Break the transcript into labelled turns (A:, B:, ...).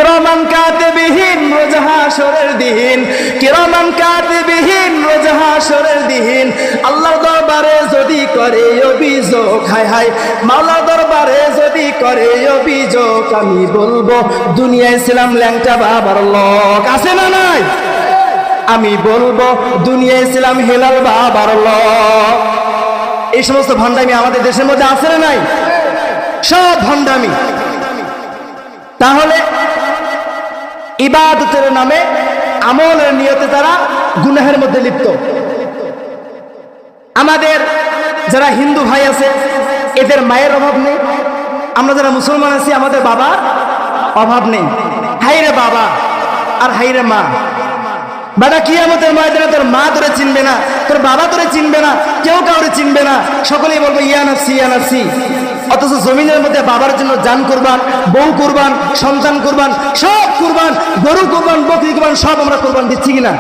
A: কিরামান কাতিবিন রোজ হাশরের দিন, কিরামান কাতিবিন রোজ হাশরের দিন আল্লাহর দরবারে যদি করে অভিযোগ, হায় হায় মাওলার দরবারে যদি করে অভিযোগ, আমি বলবো দুনিয়ায় ছিলাম ল্যাংটা বাবার লোক। আছে না নাই? আমি বলবো দুনিয়ায় ছিলাম হেলাল বাবার লোক। এই সমস্ত ভণ্ডামি আমাদের দেশের মধ্যে আছে না নাই? সব ভণ্ডামি। তাহলে ইবাদতের নামে আমলের নিয়তে তারা গুনাহের মধ্যে লিপ্ত। আমাদের যারা হিন্দু ভাই আছে এদের মায়ের অভাব নেই, আমরা যারা মুসলমান আছি আমাদের বাবার অভাব নেই। হাইরে বাবা আর হাইরে মা, বাবা কিয়ামতের ময়দানে তোর মা তোরে চিনবে না, তোর বাবা তোরে চিনবে না, কেউ কাউরে চিনবে না, সকলেই বলবো ইয়া নাফসি ইয়া নাফসি। অথচ জমিনের মধ্যে বাবার জন্য জান কুরবান, বউ কুরবান, সন্তান কুরবান, সব কুরবান, গরু কুরবান, বকরি কুরবান, সব আমরা কুরবান দিচ্ছি কিনা?